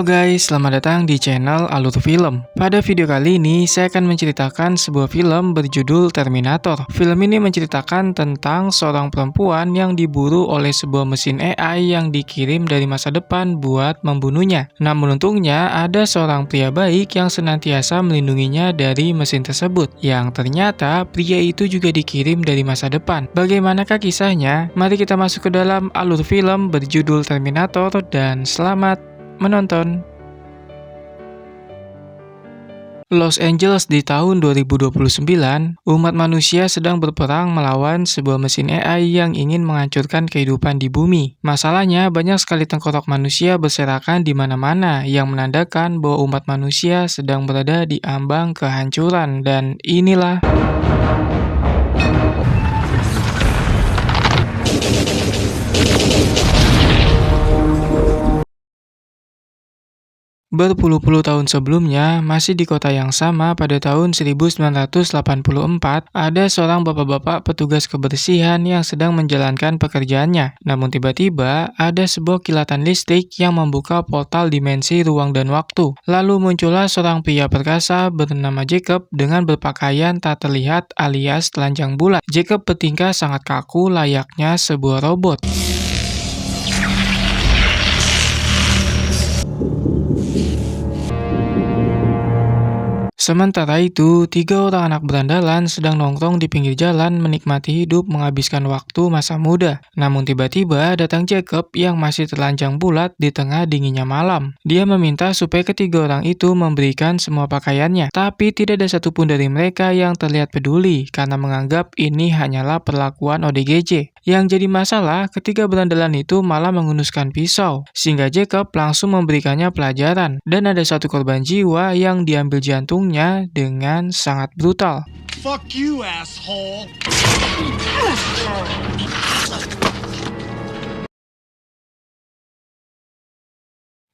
Halo guys, selamat datang di channel Alur Film. Pada video kali ini, saya akan menceritakan sebuah film berjudul Terminator. Film ini menceritakan tentang seorang perempuan yang diburu oleh sebuah mesin AI yang dikirim dari masa depan buat membunuhnya. Namun untungnya, ada seorang pria baik yang senantiasa melindunginya dari mesin tersebut. Yang ternyata, pria itu juga dikirim dari masa depan. Bagaimanakah kisahnya? Mari kita masuk ke dalam Alur Film berjudul Terminator dan selamat menonton. Los Angeles di tahun 2029, umat manusia sedang berperang melawan sebuah mesin AI yang ingin menghancurkan kehidupan di bumi. Masalahnya, banyak sekali tengkorak manusia berserakan di mana-mana yang menandakan bahwa umat manusia sedang berada di ambang kehancuran. Dan inilah berpuluh-puluh tahun sebelumnya, masih di kota yang sama pada tahun 1984, ada seorang bapak-bapak petugas kebersihan yang sedang menjalankan pekerjaannya. Namun tiba-tiba, ada sebuah kilatan listrik yang membuka portal dimensi ruang dan waktu. Lalu muncullah seorang pria perkasa bernama Jacob dengan berpakaian tak terlihat alias telanjang bulat. Jacob bertingkah sangat kaku layaknya sebuah robot. Sementara itu, 3 orang anak berandalan sedang nongkrong di pinggir jalan menikmati hidup menghabiskan waktu masa muda. Namun tiba-tiba datang Jacob yang masih telanjang bulat di tengah dinginnya malam. Dia meminta supaya ketiga orang itu memberikan semua pakaiannya. Tapi tidak ada satupun dari mereka yang terlihat peduli karena menganggap ini hanyalah perlakuan ODGJ. Yang jadi masalah, ketiga berandalan itu malah menghunuskan pisau, sehingga Jacob langsung memberikannya pelajaran. Dan ada satu korban jiwa yang diambil jantungnya dengan sangat brutal. Fuck you, asshole.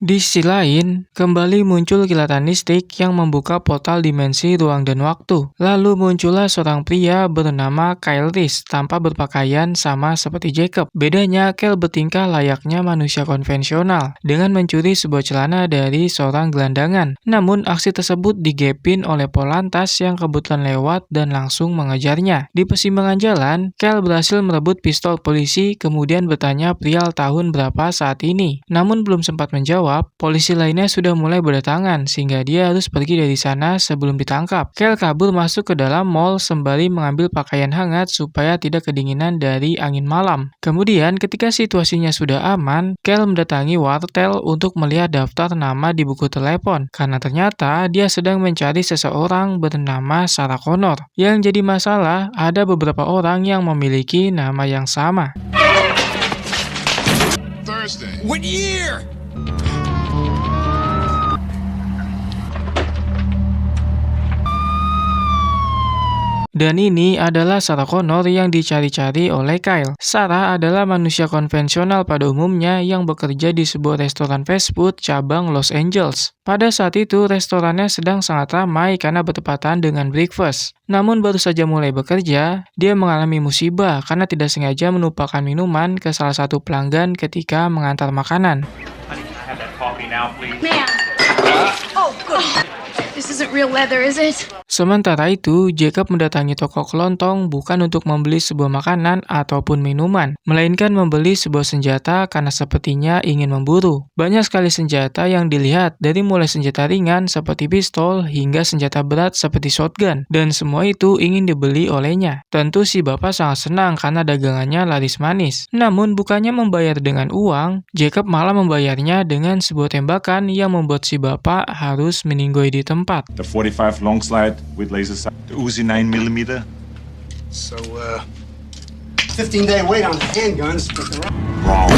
Di sisi lain, kembali muncul kilatan listrik yang membuka portal dimensi ruang dan waktu. Lalu muncullah seorang pria bernama Kyle Reese tanpa berpakaian sama seperti Jacob. Bedanya, Kyle bertingkah layaknya manusia konvensional dengan mencuri sebuah celana dari seorang gelandangan. Namun, aksi tersebut digepin oleh Polantas yang kebetulan lewat dan langsung mengejarnya. Di persimpangan jalan, Kyle berhasil merebut pistol polisi kemudian bertanya perihal tahun berapa saat ini. Namun belum sempat menjawab, polisi lainnya sudah mulai berdatangan sehingga dia harus pergi dari sana sebelum ditangkap. Kyle kabur masuk ke dalam mall sembari mengambil pakaian hangat supaya tidak kedinginan dari angin malam. Kemudian ketika situasinya sudah aman, Kyle mendatangi wartel untuk melihat daftar nama di buku telepon karena ternyata dia sedang mencari seseorang bernama Sarah Connor. Yang jadi masalah, ada beberapa orang yang memiliki nama yang sama. Thursday. What year? Dan ini adalah Sarah Connor yang dicari-cari oleh Kyle. Sarah adalah manusia konvensional pada umumnya yang bekerja di sebuah restoran fast food cabang Los Angeles. Pada saat itu, restorannya sedang sangat ramai karena bertepatan dengan breakfast. Namun baru saja mulai bekerja, dia mengalami musibah karena tidak sengaja menumpahkan minuman ke salah satu pelanggan ketika mengantar makanan. Honey, can I have that coffee now, please? Man. Oh, good. This isn't real leather, is it? Sementara itu, Jacob mendatangi toko kelontong bukan untuk membeli sebuah makanan ataupun minuman, melainkan membeli sebuah senjata karena sepertinya ingin memburu. Banyak sekali senjata yang dilihat, dari mulai senjata ringan seperti pistol hingga senjata berat seperti shotgun, dan semua itu ingin dibeli olehnya. Tentu si bapak sangat senang karena dagangannya laris manis. Namun bukannya membayar dengan uang, Jacob malah membayarnya dengan sebuah tembakan yang membuat si bapak harus meninggoy di tempat. The 45 long slide with laser sight. The Uzi 9mm. So, 15-day wait on the handguns. Wrong.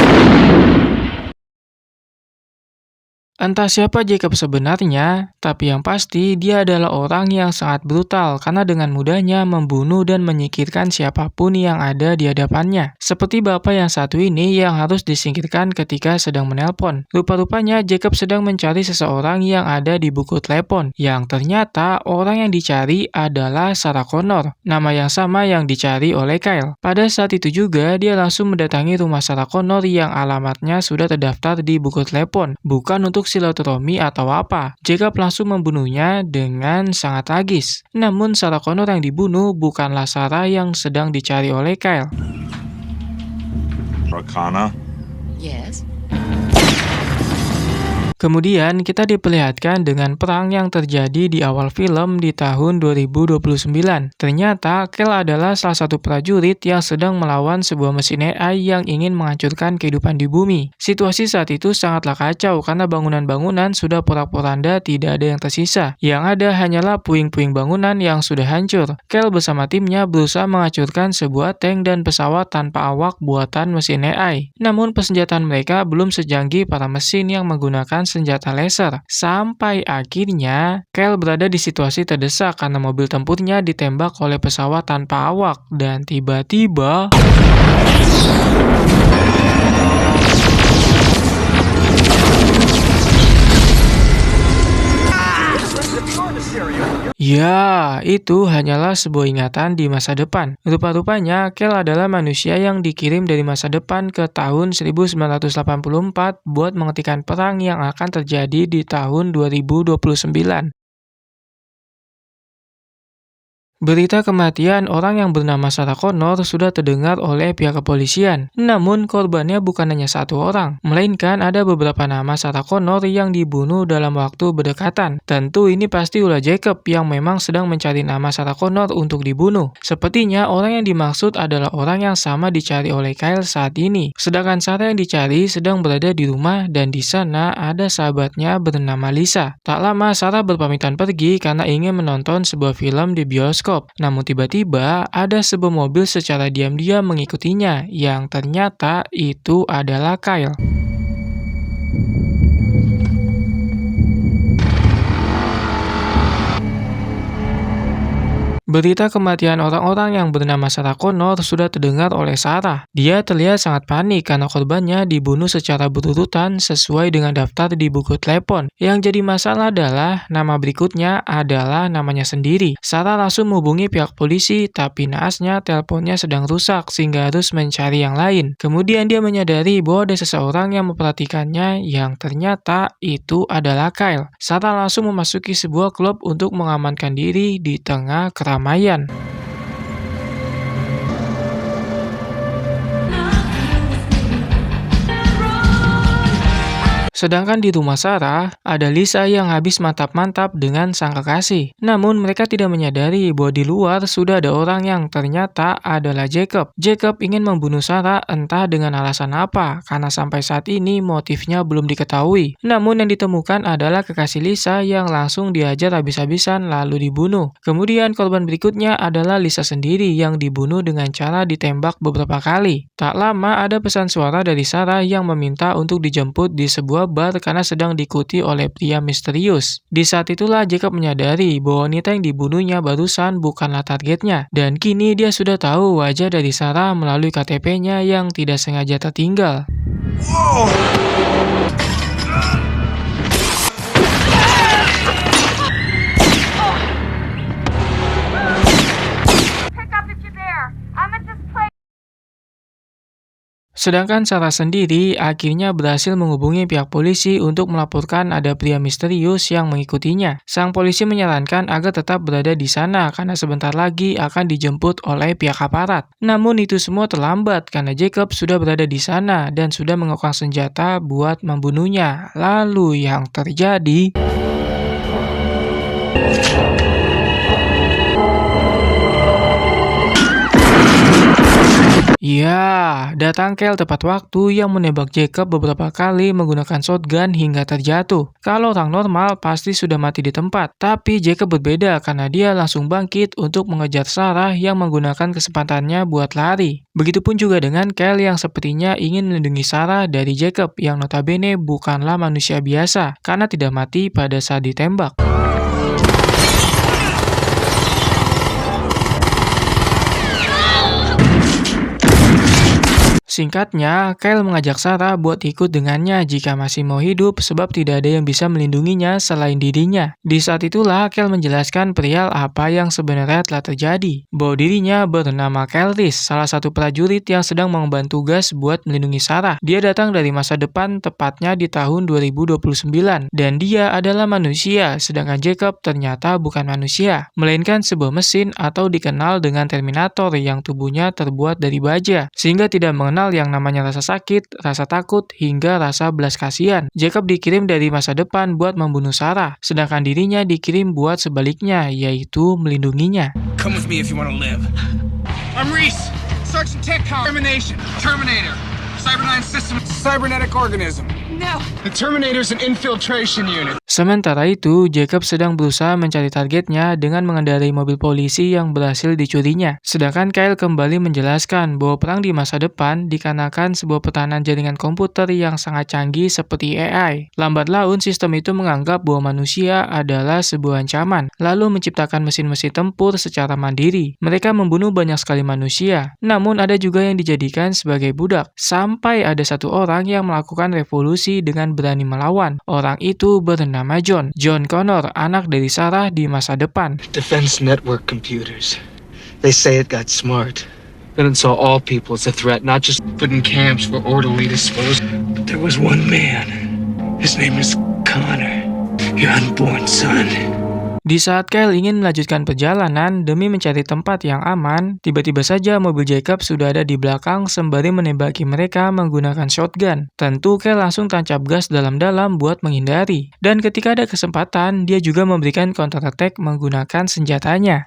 Entah siapa Jacob sebenarnya, tapi yang pasti dia adalah orang yang sangat brutal karena dengan mudahnya membunuh dan menyingkirkan siapapun yang ada di hadapannya. Seperti bapak yang satu ini yang harus disingkirkan ketika sedang menelpon. Rupa-rupanya Jacob sedang mencari seseorang yang ada di buku telepon, yang ternyata orang yang dicari adalah Sarah Connor, nama yang sama yang dicari oleh Kyle. Pada saat itu juga dia langsung mendatangi rumah Sarah Connor yang alamatnya sudah terdaftar di buku telepon, bukan untuk silaturahmi atau apa. Jacob langsung membunuhnya dengan sangat tragis. Namun Sarah Connor yang dibunuh bukanlah Sarah yang sedang dicari oleh Kyle. Rakana. Yes. Kemudian kita diperlihatkan dengan perang yang terjadi di awal film di tahun 2029. Ternyata Kyle adalah salah satu prajurit yang sedang melawan sebuah mesin AI yang ingin menghancurkan kehidupan di bumi. Situasi saat itu sangatlah kacau karena bangunan-bangunan sudah porak-poranda, tidak ada yang tersisa. Yang ada hanyalah puing-puing bangunan yang sudah hancur. Kyle bersama timnya berusaha menghancurkan sebuah tank dan pesawat tanpa awak buatan mesin AI. Namun persenjataan mereka belum secanggih para mesin yang menggunakan senjata laser. Sampai akhirnya Kyle berada di situasi terdesak karena mobil tempurnya ditembak oleh pesawat tanpa awak dan tiba-tiba ya, itu hanyalah sebuah ingatan di masa depan. Rupa-rupanya, Kyle adalah manusia yang dikirim dari masa depan ke tahun 1984 buat menghentikan perang yang akan terjadi di tahun 2029. Berita kematian orang yang bernama Sarah Connor sudah terdengar oleh pihak kepolisian. Namun korbannya bukan hanya satu orang, melainkan ada beberapa nama Sarah Connor yang dibunuh dalam waktu berdekatan. Tentu ini pasti ulah Jacob yang memang sedang mencari nama Sarah Connor untuk dibunuh. Sepertinya orang yang dimaksud adalah orang yang sama dicari oleh Kyle saat ini. Sedangkan Sarah yang dicari sedang berada di rumah dan di sana ada sahabatnya bernama Lisa. Tak lama Sarah berpamitan pergi karena ingin menonton sebuah film di bioskop. Namun tiba-tiba ada sebuah mobil secara diam-diam mengikutinya yang ternyata itu adalah Kyle. Berita kematian orang-orang yang bernama Sarah Connor sudah terdengar oleh Sarah. Dia terlihat sangat panik karena korbannya dibunuh secara berurutan sesuai dengan daftar di buku telepon. Yang jadi masalah adalah nama berikutnya adalah namanya sendiri. Sarah langsung menghubungi pihak polisi, tapi naasnya teleponnya sedang rusak sehingga harus mencari yang lain. Kemudian dia menyadari bahwa ada seseorang yang memperhatikannya yang ternyata itu adalah Kyle. Sarah langsung memasuki sebuah klub untuk mengamankan diri di tengah keramaian. Sedangkan di rumah Sarah, ada Lisa yang habis mantap-mantap dengan sang kekasih. Namun mereka tidak menyadari bahwa di luar sudah ada orang yang ternyata adalah Jacob. Jacob ingin membunuh Sarah entah dengan alasan apa, karena sampai saat ini motifnya belum diketahui. Namun yang ditemukan adalah kekasih Lisa yang langsung dihajar habis-habisan lalu dibunuh. Kemudian korban berikutnya adalah Lisa sendiri yang dibunuh dengan cara ditembak beberapa kali. Tak lama ada pesan suara dari Sarah yang meminta untuk dijemput di sebuah bar karena sedang diikuti oleh pria misterius. Di saat itulah Jacob menyadari bahwa wanita yang dibunuhnya barusan bukanlah targetnya, dan kini dia sudah tahu wajah dari Sarah melalui KTP-nya yang tidak sengaja tertinggal. Sedangkan Sarah sendiri akhirnya berhasil menghubungi pihak polisi untuk melaporkan ada pria misterius yang mengikutinya. Sang polisi menyarankan agar tetap berada di sana karena sebentar lagi akan dijemput oleh pihak aparat. Namun itu semua terlambat karena Jacob sudah berada di sana dan sudah mengokang senjata buat membunuhnya. Lalu yang terjadi... Ya, datang Kyle tepat waktu yang menembak Jacob beberapa kali menggunakan shotgun hingga terjatuh. Kalau orang normal pasti sudah mati di tempat, tapi Jacob berbeda karena dia langsung bangkit untuk mengejar Sarah yang menggunakan kesempatannya buat lari. Begitupun juga dengan Kyle yang sepertinya ingin melindungi Sarah dari Jacob yang notabene bukanlah manusia biasa karena tidak mati pada saat ditembak. Singkatnya, Kyle mengajak Sarah buat ikut dengannya jika masih mau hidup sebab tidak ada yang bisa melindunginya selain dirinya. Di saat itulah Kyle menjelaskan perihal apa yang sebenarnya telah terjadi. Bahwa dirinya bernama Kyle Reese, salah satu prajurit yang sedang mengemban tugas buat melindungi Sarah. Dia datang dari masa depan, tepatnya di tahun 2029. Dan dia adalah manusia, sedangkan Jacob ternyata bukan manusia, melainkan sebuah mesin atau dikenal dengan Terminator yang tubuhnya terbuat dari baja, sehingga tidak mengenal yang namanya rasa sakit, rasa takut, hingga rasa belas kasihan. Jacob dikirim dari masa depan buat membunuh Sarah, sedangkan dirinya dikirim buat sebaliknya, yaitu melindunginya. Come with me if you want to live. I'm Reese, Sergeant Tech Termination, Terminator, Cyberdyne System, Cybernetic Organism. No. The Terminator's an infiltration unit. Sementara itu, Jacob sedang berusaha mencari targetnya dengan mengendarai mobil polisi yang berhasil dicurinya. Sedangkan Kyle kembali menjelaskan bahwa perang di masa depan dikarenakan sebuah pertahanan jaringan komputer yang sangat canggih seperti AI. Lambat laun, sistem itu menganggap bahwa manusia adalah sebuah ancaman, lalu menciptakan mesin-mesin tempur secara mandiri. Mereka membunuh banyak sekali manusia, namun ada juga yang dijadikan sebagai budak. Sampai ada satu orang yang melakukan revolusi dengan berani melawan. Orang itu bernama John Connor, anak dari Sarah di masa depan. Defense network computers. They say it got smart. Then it saw all people as a threat, not just put in camps for orderly disposal. But there was one man. His name is Connor, your unborn son. Di saat Kyle ingin melanjutkan perjalanan demi mencari tempat yang aman, tiba-tiba saja mobil Jacob sudah ada di belakang sembari menembaki mereka menggunakan shotgun. Tentu Kyle langsung tancap gas dalam-dalam buat menghindari. Dan ketika ada kesempatan, dia juga memberikan counter attack menggunakan senjatanya.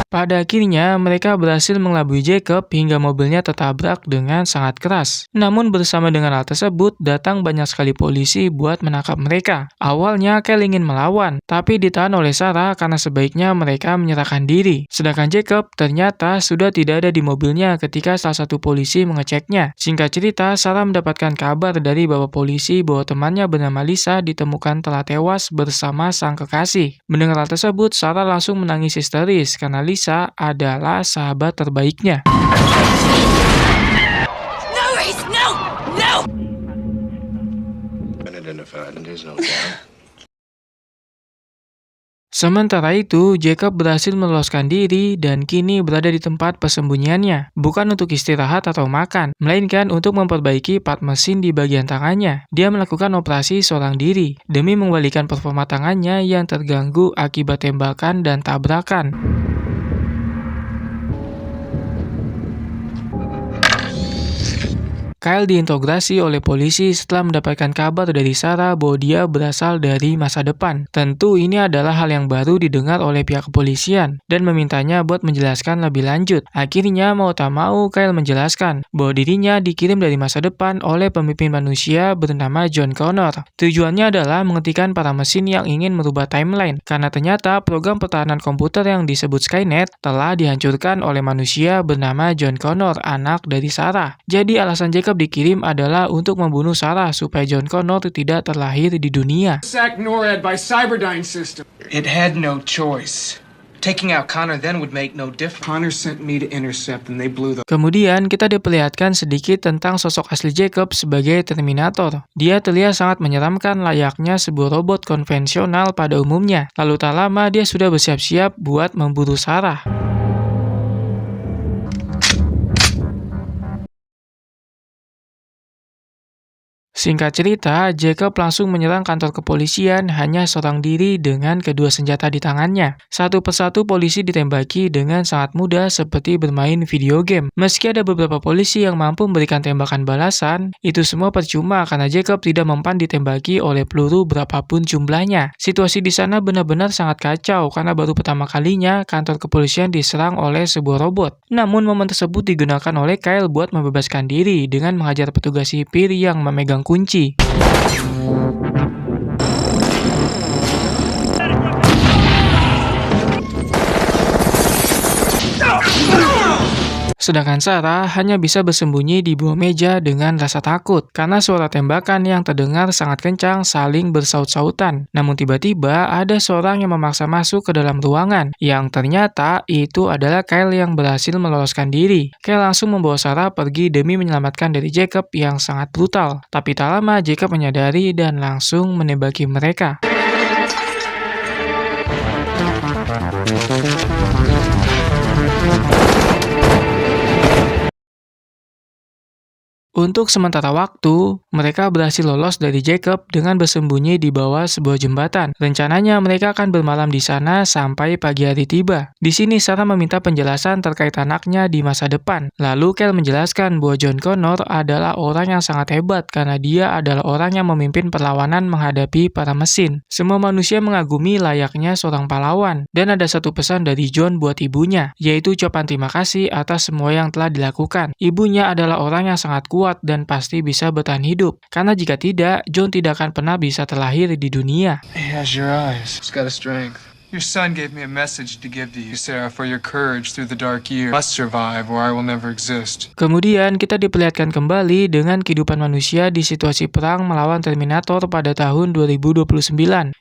Pada akhirnya, mereka berhasil mengelabui Jacob hingga mobilnya tertabrak dengan sangat keras. Namun bersama dengan hal tersebut, datang banyak sekali polisi buat menangkap mereka. Awalnya, Kyle ingin melawan, tapi ditahan oleh Sarah karena sebaiknya mereka menyerahkan diri. Sedangkan Jacob ternyata sudah tidak ada di mobilnya ketika salah satu polisi mengeceknya. Singkat cerita, Sarah mendapatkan kabar dari bapak polisi bahwa temannya bernama Lisa ditemukan telah tewas bersama sang kekasih. Mendengar hal tersebut, Sarah langsung menangis histeris karena Lisa adalah sahabat terbaiknya. No, Reese, no! No! Unidentified and there's no doubt. Sementara itu, Jacob berhasil meloloskan diri dan kini berada di tempat persembunyiannya. Bukan untuk istirahat atau makan, melainkan untuk memperbaiki part mesin di bagian tangannya. Dia melakukan operasi seorang diri demi mengembalikan performa tangannya yang terganggu akibat tembakan dan tabrakan. Kyle diinterogasi oleh polisi setelah mendapatkan kabar dari Sarah bahwa dia berasal dari masa depan. Tentu ini adalah hal yang baru didengar oleh pihak kepolisian dan memintanya buat menjelaskan lebih lanjut. Akhirnya mau tak mau Kyle menjelaskan bahwa dirinya dikirim dari masa depan oleh pemimpin manusia bernama John Connor. Tujuannya adalah menghentikan para mesin yang ingin merubah timeline karena ternyata program pertahanan komputer yang disebut Skynet telah dihancurkan oleh manusia bernama John Connor, anak dari Sarah. Jadi alasan Jacob dikirim adalah untuk membunuh Sarah supaya John Connor tidak terlahir di dunia. Sack NORAD by Cyberdyne System. It had no choice. Taking out Connor then would make no difference. Connor sent me to intercept and they blew the... Kemudian kita diperlihatkan sedikit tentang sosok asli Jacob sebagai Terminator. Dia terlihat sangat menyeramkan layaknya sebuah robot konvensional pada umumnya. Lalu tak lama dia sudah bersiap-siap buat memburu Sarah. Singkat cerita, Jacob langsung menyerang kantor kepolisian hanya seorang diri dengan kedua senjata di tangannya. Satu persatu polisi ditembaki dengan sangat mudah seperti bermain video game. Meski ada beberapa polisi yang mampu memberikan tembakan balasan, itu semua percuma karena Jacob tidak mempan ditembaki oleh peluru berapapun jumlahnya. Situasi di sana benar-benar sangat kacau karena baru pertama kalinya kantor kepolisian diserang oleh sebuah robot. Namun momen tersebut digunakan oleh Kyle buat membebaskan diri dengan menghajar petugas sipir yang memegang kunci. Sedangkan Sarah hanya bisa bersembunyi di bawah meja dengan rasa takut karena suara tembakan yang terdengar sangat kencang saling bersaut-sautan. Namun tiba-tiba ada seorang yang memaksa masuk ke dalam ruangan yang ternyata itu adalah Kyle yang berhasil meloloskan diri. Kyle langsung membawa Sarah pergi demi menyelamatkan dari Jacob yang sangat brutal. Tapi tak lama Jacob menyadari dan langsung menembaki mereka. Untuk sementara waktu, mereka berhasil lolos dari Jacob dengan bersembunyi di bawah sebuah jembatan. Rencananya mereka akan bermalam di sana sampai pagi hari tiba. Di sini Sarah meminta penjelasan terkait anaknya di masa depan. Lalu Kyle menjelaskan bahwa John Connor adalah orang yang sangat hebat karena dia adalah orang yang memimpin perlawanan menghadapi para mesin. Semua manusia mengagumi layaknya seorang pahlawan. Dan ada satu pesan dari John buat ibunya, yaitu ucapan terima kasih atas semua yang telah dilakukan. Ibunya adalah orang yang sangat kuat dan pasti bisa bertahan hidup. Karena jika tidak, John tidak akan pernah bisa terlahir di dunia. He has your eyes. He's got a strength. Your son gave me a message to give to you, Sarah, for your courage through the dark years. Must survive or I will never exist. Kemudian kita diperlihatkan kembali dengan kehidupan manusia di situasi perang melawan Terminator pada tahun 2029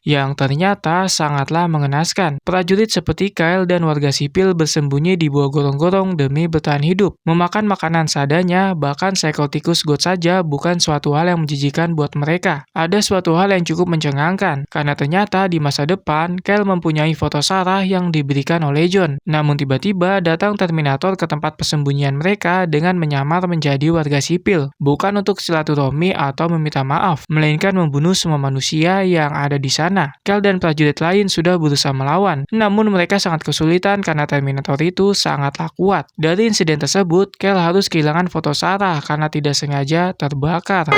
yang ternyata sangatlah mengenaskan. Prajurit seperti Kyle dan warga sipil bersembunyi di bawah gorong-gorong demi bertahan hidup. Memakan makanan seadanya, bahkan seekor tikus got saja bukan suatu hal yang menjijikan buat mereka. Ada suatu hal yang cukup mencengangkan, karena ternyata di masa depan Kyle mempunyai foto Sarah yang diberikan oleh John. Namun tiba-tiba datang Terminator ke tempat persembunyian mereka dengan menyamar menjadi warga sipil. Bukan untuk silaturahmi atau meminta maaf, melainkan membunuh semua manusia yang ada di sana. Kyle dan prajurit lain sudah berusaha melawan, namun mereka sangat kesulitan karena Terminator itu sangatlah kuat. Dari insiden tersebut, Kyle harus kehilangan foto Sarah karena tidak sengaja terbakar.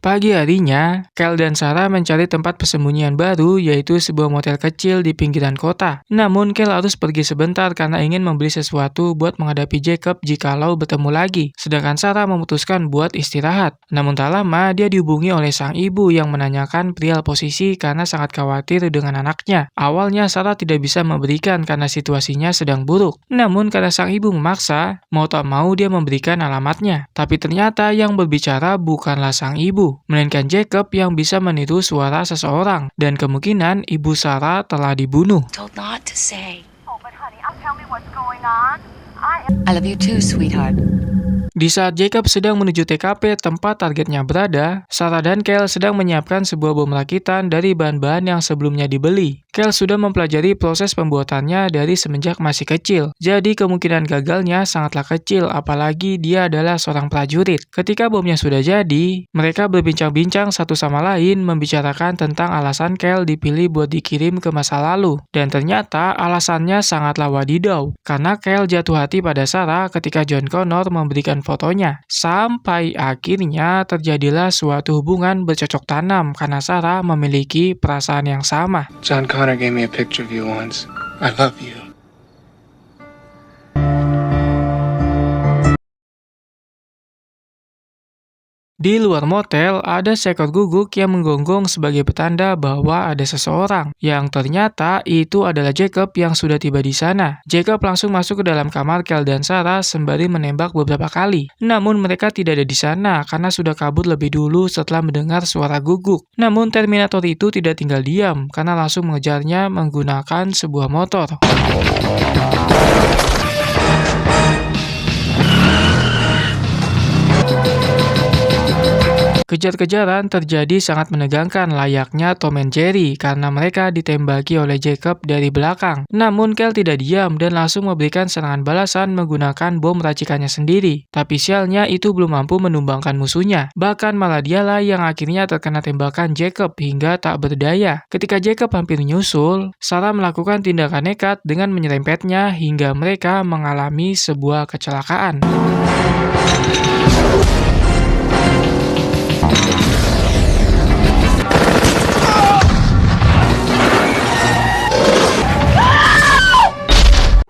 Pagi harinya, Kyle dan Sarah mencari tempat persembunyian baru, yaitu sebuah motel kecil di pinggiran kota. Namun, Kyle harus pergi sebentar karena ingin membeli sesuatu buat menghadapi Jacob jikalau bertemu lagi. Sedangkan Sarah memutuskan buat istirahat. Namun tak lama, dia dihubungi oleh sang ibu yang menanyakan perihal posisi karena sangat khawatir dengan anaknya. Awalnya, Sarah tidak bisa memberikan karena situasinya sedang buruk. Namun, karena sang ibu memaksa, mau tak mau dia memberikan alamatnya. Tapi ternyata yang berbicara bukanlah sang ibu, melainkan Jacob yang bisa meniru suara seseorang, dan kemungkinan ibu Sarah telah dibunuh. Told not to say. Oh, but honey, tell me what's going on. I love you too, sweetheart. Di saat Jacob sedang menuju TKP tempat targetnya berada, Sarah dan Kyle sedang menyiapkan sebuah bom rakitan dari bahan-bahan yang sebelumnya dibeli. Kyle sudah mempelajari proses pembuatannya dari semenjak masih kecil, jadi kemungkinan gagalnya sangatlah kecil, apalagi dia adalah seorang prajurit. Ketika bomnya sudah jadi, mereka berbincang-bincang satu sama lain membicarakan tentang alasan Kyle dipilih buat dikirim ke masa lalu. Dan ternyata alasannya sangatlah wadidaw, karena Kyle jatuh hati pada Sarah ketika John Connor memberikan fotonya. Sampai akhirnya terjadilah suatu hubungan bercocok tanam karena Sarah memiliki perasaan yang sama. John Connor gave me a picture of you once. I love you. Di luar motel, ada seekor guguk yang menggonggong sebagai petanda bahwa ada seseorang, yang ternyata itu adalah Jacob yang sudah tiba di sana. Jacob langsung masuk ke dalam kamar Kyle dan Sarah sembari menembak beberapa kali. Namun mereka tidak ada di sana karena sudah kabur lebih dulu setelah mendengar suara guguk. Namun Terminator itu tidak tinggal diam karena langsung mengejarnya menggunakan sebuah motor. Kejar-kejaran terjadi sangat menegangkan layaknya Tom and Jerry karena mereka ditembaki oleh Jacob dari belakang. Namun Kyle tidak diam dan langsung memberikan serangan balasan menggunakan bom racikannya sendiri. Tapi sialnya itu belum mampu menumbangkan musuhnya. Bahkan malah dialah yang akhirnya terkena tembakan Jacob hingga tak berdaya. Ketika Jacob hampir menyusul, Sarah melakukan tindakan nekat dengan menyerempetnya hingga mereka mengalami sebuah kecelakaan.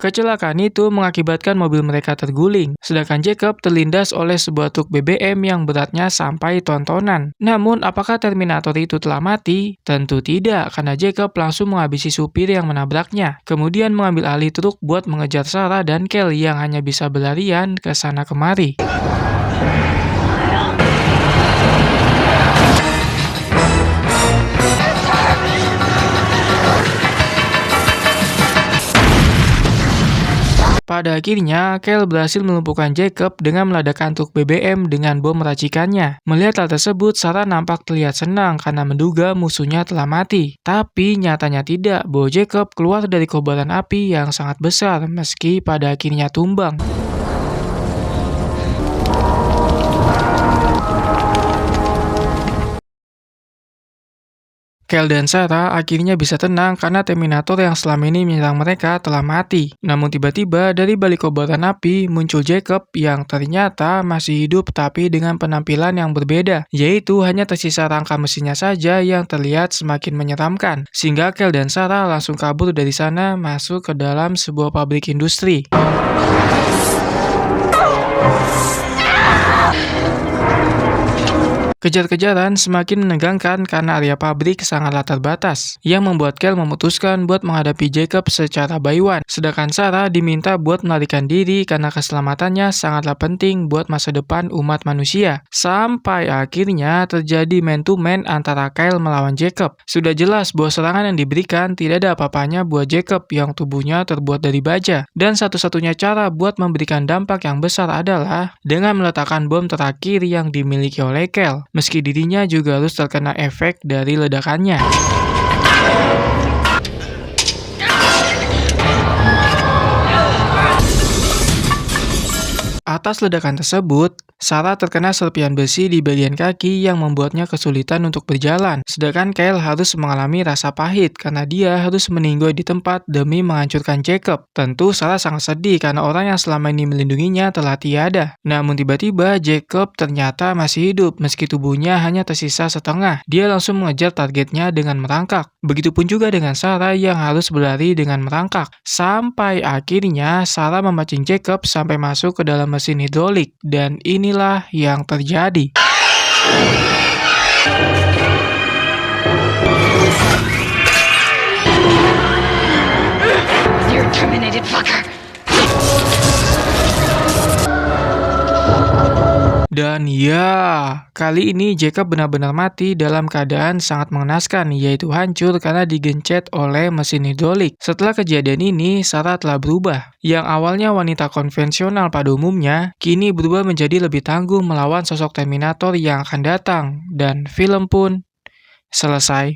Kecelakaan itu mengakibatkan mobil mereka terguling, sedangkan Jacob terlindas oleh sebuah truk BBM yang beratnya sampai tontonan. Namun, apakah Terminator itu telah mati? Tentu tidak, karena Jacob langsung menghabisi supir yang menabraknya, kemudian mengambil alih truk buat mengejar Sarah dan Kel yang hanya bisa berlarian ke sana kemari. Pada akhirnya, Kel berhasil melumpuhkan Jacob dengan meledakkan truk BBM dengan bom racikannya. Melihat hal tersebut, Sarah nampak terlihat senang karena menduga musuhnya telah mati. Tapi nyatanya tidak, bahwa Jacob keluar dari kobaran api yang sangat besar meski pada akhirnya tumbang. Kel dan Sarah akhirnya bisa tenang karena Terminator yang selama ini menyerang mereka telah mati. Namun tiba-tiba dari balik kobaran api muncul Jacob yang ternyata masih hidup tapi dengan penampilan yang berbeda, yaitu hanya tersisa rangka mesinnya saja yang terlihat semakin menyeramkan. Sehingga Kel dan Sarah langsung kabur dari sana masuk ke dalam sebuah pabrik industri. Kejar-kejaran semakin menegangkan karena area pabrik sangatlah terbatas, yang membuat Kel memutuskan buat menghadapi Jacob secara by one. Sedangkan Sarah diminta buat melarikan diri karena keselamatannya sangatlah penting buat masa depan umat manusia. Sampai akhirnya terjadi man-to-man antara Kel melawan Jacob. Sudah jelas bahwa serangan yang diberikan tidak ada apa-apanya buat Jacob yang tubuhnya terbuat dari baja. Dan satu-satunya cara buat memberikan dampak yang besar adalah dengan meletakkan bom terakhir yang dimiliki oleh Kel. Meski dirinya juga harus terkena efek dari ledakannya. Atas ledakan tersebut, Sarah terkena serpihan besi di bagian kaki yang membuatnya kesulitan untuk berjalan. Sedangkan Kel harus mengalami rasa pahit karena dia harus meninggoy di tempat demi menghancurkan Jacob. Tentu Sarah sangat sedih karena orang yang selama ini melindunginya telah tiada. Namun tiba-tiba Jacob ternyata masih hidup meski tubuhnya hanya tersisa setengah. Dia langsung mengejar targetnya dengan merangkak. Begitupun juga dengan Sarah yang harus berlari dengan merangkak. Sampai akhirnya Sarah memancing Jacob sampai masuk ke dalam mesin hidrolik, dan inilah yang terjadi. You're terminated, fucker. Dan ya, kali ini Jacob benar-benar mati dalam keadaan sangat mengenaskan, yaitu hancur karena digencet oleh mesin hidrolik. Setelah kejadian ini, Sarah telah berubah. Yang awalnya wanita konvensional pada umumnya, kini berubah menjadi lebih tangguh melawan sosok Terminator yang akan datang. Dan film pun selesai.